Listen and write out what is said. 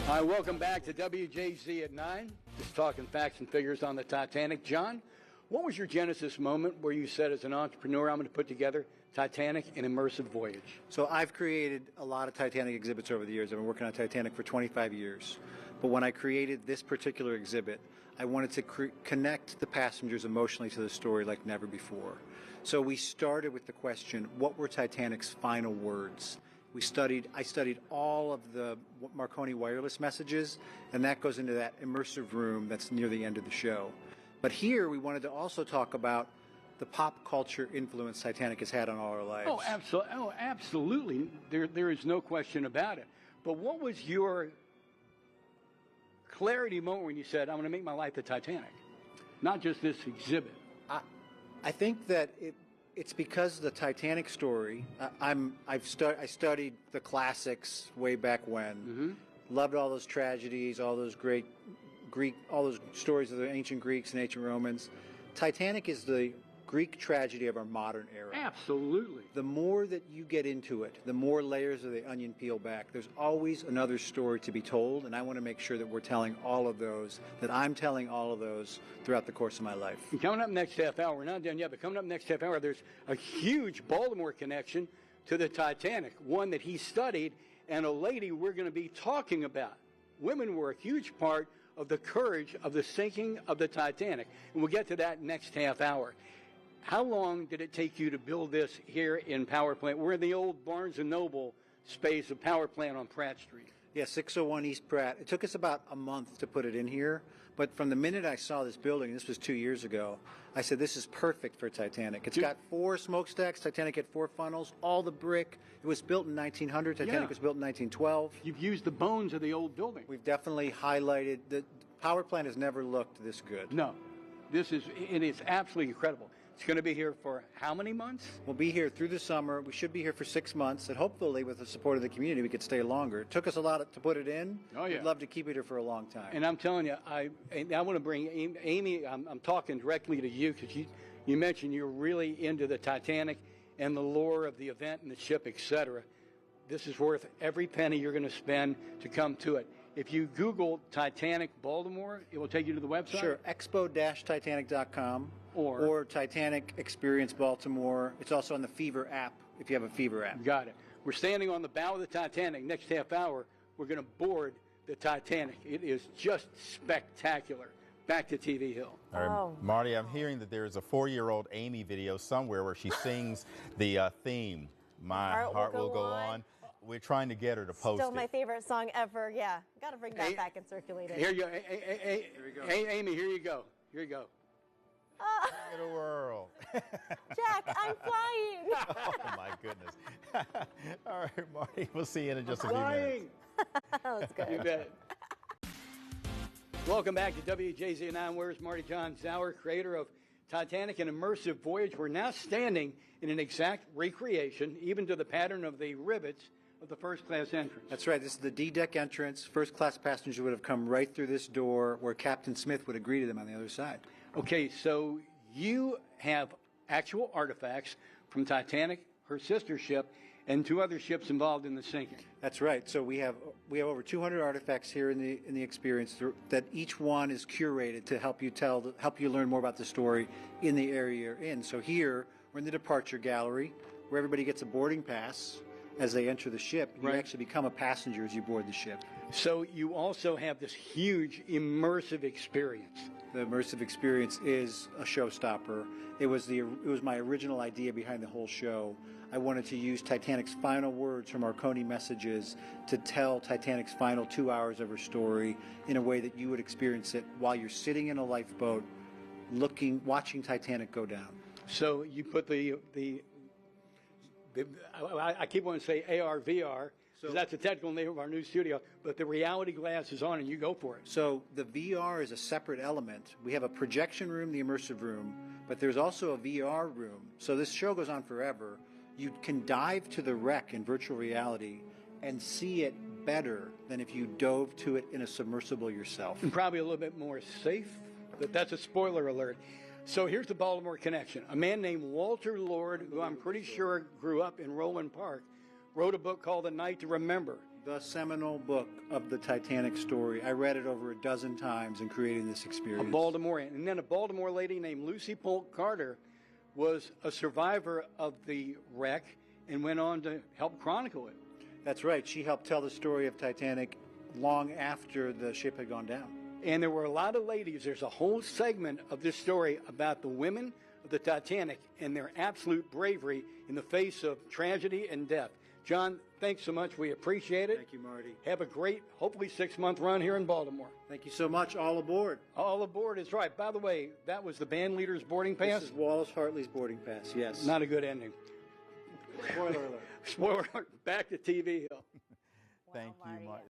Hi, welcome back to WJZ at 9. Just talking facts and figures on the Titanic. John, what was your genesis moment where you said, as an entrepreneur, I'm going to put together Titanic and Immersive Voyage? So I've created a lot of Titanic exhibits over the years. I've been working on Titanic for 25 years. But when I created this particular exhibit, I wanted to connect the passengers emotionally to the story like never before. So we started with the question, what were Titanic's final words? I studied all of the Marconi wireless messages, and that goes into that immersive room that's near the end of the show. But here we wanted to also talk about the pop culture influence Titanic has had on all our lives. Oh, absolutely. There is no question about it. But what was your clarity moment when you said, I'm going to make my life the Titanic, not just this exhibit? I think that it's because the Titanic story. I studied the classics way back when. Mm-hmm. Loved all those tragedies, all those great all those stories of the ancient Greeks and ancient Romans. Titanic is the Greek tragedy of our modern era. Absolutely. The more that you get into it, the more layers of the onion peel back. There's always another story to be told, and I want to make sure that we're telling all of those, that I'm telling all of those throughout the course of my life. And coming up next half hour, we're not done yet, but coming up next half hour, there's a huge Baltimore connection to the Titanic, one that he studied, and a lady we're going to be talking about. Women were a huge part of the courage of the sinking of the Titanic, and we'll get to that next half hour. How long did it take you to build this here in Power Plant? We're in the old Barnes & Noble space of Power Plant on Pratt Street. Yeah, 601 East Pratt. It took us about a month to put it in here, but from the minute I saw this building, this was 2 years ago, I said, this is perfect for Titanic. It's got 4 smokestacks. Titanic had 4 funnels, all the brick. It was built in 1900. Titanic was built in 1912. You've used the bones of the old building. We've definitely highlighted. The Power Plant has never looked this good. No. It is absolutely incredible. It's going to be here for how many months? We'll be here through the summer. We should be here for 6 months, and hopefully with the support of the community, we could stay longer. It took us a lot to put it in. Oh, yeah. We'd love to keep it here for a long time. And I'm telling you, I want to bring Amy, I'm talking directly to you, because you mentioned you're really into the Titanic and the lore of the event and the ship, etc. This is worth every penny you're going to spend to come to it. If you Google Titanic Baltimore, it will take you to the website? Sure, expo-titanic.com or Titanic Experience Baltimore. It's also on the Fever app, if you have a Fever app. Got it. We're standing on the bow of the Titanic. Next half hour, we're going to board the Titanic. It is just spectacular. Back to TV Hill. All right, Marty, I'm hearing that there is a 4-year-old Amy video somewhere where she sings the theme, My Heart Will Go On. We're trying to get her to post Still my favorite song ever, yeah. Got to bring that back and circulate it. Here you go. Here we go. Amy, here you go. Here you go. In the world. Jack, I'm flying. Oh, my goodness. All right, Marty, we'll see you in just a few minutes. Let's go. You bet. Welcome back to WJZ 9. Where's Marty John Sauer, creator of Titanic and Immersive Voyage. We're now standing in an exact recreation, even to the pattern of the rivets of the first-class entrance. That's right. This is the D-deck entrance. First-class passengers would have come right through this door where Captain Smith would have greeted them on the other side. Okay, so you have actual artifacts from Titanic, her sister ship, and 2 other ships involved in the sinking. That's right. So we have over 200 artifacts here in the experience that each one is curated to help you learn more about the story in the area you're in. So here we're in the departure gallery where everybody gets a boarding pass as they enter the ship. You actually become a passenger as you board the ship. So you also have this huge immersive experience. The immersive experience is a showstopper. It was my original idea behind the whole show. I wanted to use Titanic's final words from Marconi messages to tell Titanic's final 2 hours of her story in a way that you would experience it while you're sitting in a lifeboat, watching Titanic go down. So you put I keep wanting to say AR, VR, because that's the technical name of our new studio, but the reality glass is on and you go for it. So the VR is a separate element. We have a projection room, the immersive room, but there's also a VR room. So this show goes on forever. You can dive to the wreck in virtual reality and see it better than if you dove to it in a submersible yourself. And probably a little bit more safe, but that's a spoiler alert. So here's the Baltimore connection. A man named Walter Lord, who I'm pretty sure grew up in Roland Park, wrote a book called A Night to Remember. The seminal book of the Titanic story. I read it over a dozen times in creating this experience. A Baltimorean. And then a Baltimore lady named Lucy Polk Carter was a survivor of the wreck and went on to help chronicle it. That's right. She helped tell the story of Titanic long after the ship had gone down. And there were a lot of ladies. There's a whole segment of this story about the women of the Titanic and their absolute bravery in the face of tragedy and death. John, thanks so much. We appreciate it. Thank you, Marty. Have a great, hopefully 6-month run here in Baltimore. Thank you so much. All aboard. All aboard is right. By the way, that was the band leader's boarding pass. This is Wallace Hartley's boarding pass, yes. Not a good ending. Spoiler alert. Spoiler alert. Back to TV Hill. Thank you, Marty.